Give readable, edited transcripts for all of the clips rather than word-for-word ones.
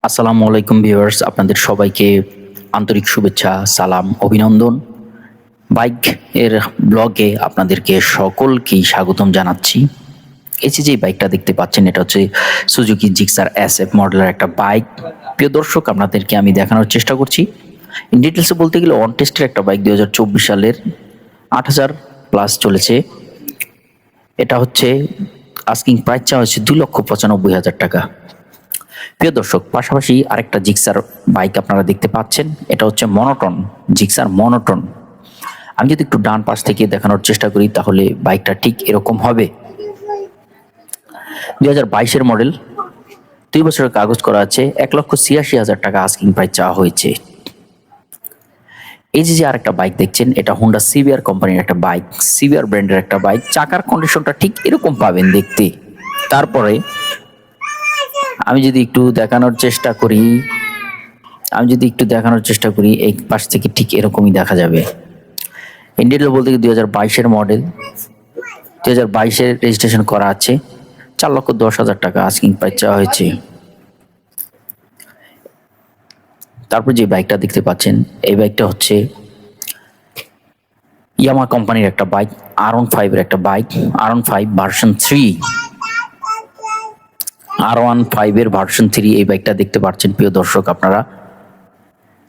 আসসালামু আলাইকুম ভিউয়ার্স, আপনাদের সবাইকে আন্তরিক শুভেচ্ছা, সালাম, অভিনন্দন। বাইক এর ব্লগে আপনাদেরকে সকলকেই স্বাগতম জানাচ্ছি। এই যে বাইকটা দেখতে পাচ্ছেন, এটা হচ্ছে সুজুকি জিক্সার এসএফ মডেলের একটা বাইক। প্রিয় দর্শক, আপনাদেরকে আমি দেখানোর চেষ্টা করছি। ইন ডিটেলসে বলতে গেলে অন টেস্টের একটা বাইক, 2024 সালের 8,000 প্লাস চলেছে। এটা হচ্ছে আস্কিং প্রাইস চাওয়া হচ্ছে 2,95,000 টাকা। প্রিয় দর্শক, পাশাপাশি আরেকটা জিক্সার বাইক আপনারা দেখতে পাচ্ছেন, এটা হচ্ছে মনোটন, জিক্সার মনোটন। আমি যদি একটু ডান পাশ থেকে দেখানোর চেষ্টা করি তাহলে বাইকটা ঠিক এরকম হবে। 2022-এর মডেল, 2 বছরের কাগজ করা আছে, 1,86,000 টাকা আস্কিং প্রাইস চাওয়া হয়েছে। এই যে আরেকটা বাইক দেখছেন, এটা হোন্ডা সিবিআর কোম্পানির একটা বাইক, সিবিআর ব্র্যান্ডের একটা বাইক। চাকার কন্ডিশনটা ঠিক এরকম পাবেন দেখতে। তারপরে আমি যদি একটু দেখানোর চেষ্টা করি এই পাশ থেকে ঠিক এরকমই দেখা যাবে। ইন্ডিয়াল বলতে 2022-এর মডেল, 2022-এর রেজিস্ট্রেশন করা আছে, 4,10,000 টাকা আস্কিং প্রাইস চাওয়া হয়েছে। তারপর যে বাইকটা দেখতে পাচ্ছেন, এই বাইকটা হচ্ছে ইয়ামা কোম্পানির একটা বাইক, R15 এর একটা বাইক, R15 ভার্সন 3, R15 এর ভার্সন 3 এই বাইকটা দেখতে পাচ্ছেন প্রিয় দর্শক আপনারা।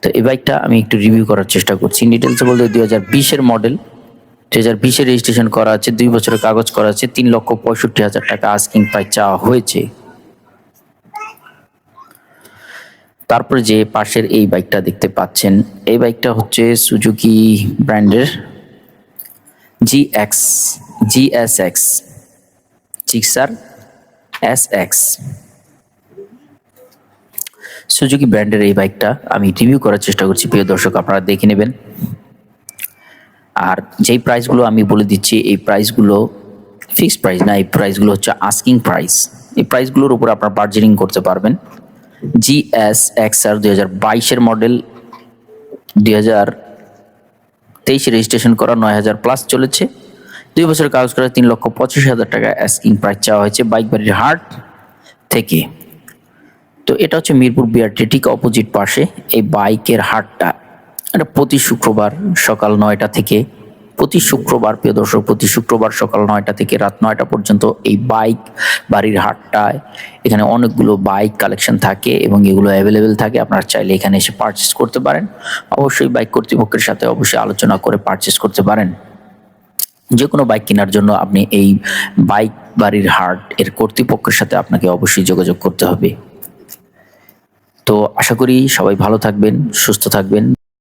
তো এই বাইকটা আমি একটু রিভিউ করার চেষ্টা করছি। ডিটেলসে বলতে 2020-এর মডেল, 2020-এর রেজিস্ট্রেশন করা আছে, 2 বছরের কাগজ করা আছে, 3,65,000 টাকা আস্কিং প্রাইস চাওয়া হয়েছে। তারপরে যে পাশের এই বাইকটা দেখতে পাচ্ছেন, এই বাইকটা হচ্ছে সুজুকি ব্র্যান্ডের জিএসএক্স, জিক্সার এসএক্স। সুজুকি ব্র্যান্ডের এই বাইকটা আমি রিভিউ করার চেষ্টা করছি প্রিয় দর্শক, আপনারা দেখে নেবেন। আর যেই প্রাইসগুলো আমি বলে দিচ্ছি, এই প্রাইসগুলো ফিক্সড প্রাইস না, এই প্রাইসগুলো হচ্ছে আস্কিং প্রাইস। এই প্রাইসগুলোর উপর আপনারা বার্গেনিং করতে পারবেন। জিএসএক্সআর 2022-এর মডেল, 2023 রেজিস্ট্রেশন করা, 9,000 প্লাস চলেছে, 2 বছরের কাগজ করা, 3,85,000 টাকা আস্কিং প্রাইস চাওয়া হয়েছে বাইক বাড়ির হাট থেকে। তো এটা হচ্ছে মিরপুর বিআরটি ঠিক অপোজিট পাশে এই বাইকের হাটটা। এটা প্রতি শুক্রবার সকাল 9টা থেকে, প্রতি শুক্রবার প্রিয় দর্শক, প্রতি শুক্রবার সকাল 9টা থেকে রাত 9টা পর্যন্ত এই বাইক বাড়ির হাটটায় এখানে অনেকগুলো বাইক কালেকশন থাকে এবং এগুলো অ্যাভেলেবেল থাকে। আপনারা চাইলে এখানে এসে পারচেস করতে পারেন। অবশ্যই বাইক কর্তৃপক্ষের সাথে অবশ্যই আলোচনা করে পারচেস করতে পারেন। যে কোনো বাইক কেনার জন্য আপনি এই বাইক বাড়ির হাট এর কর্তৃপক্ষের সাথে আপনাকে অবশ্যই যোগাযোগ করতে হবে। তো আশা করি সবাই ভালো থাকবেন, সুস্থ থাকবেন।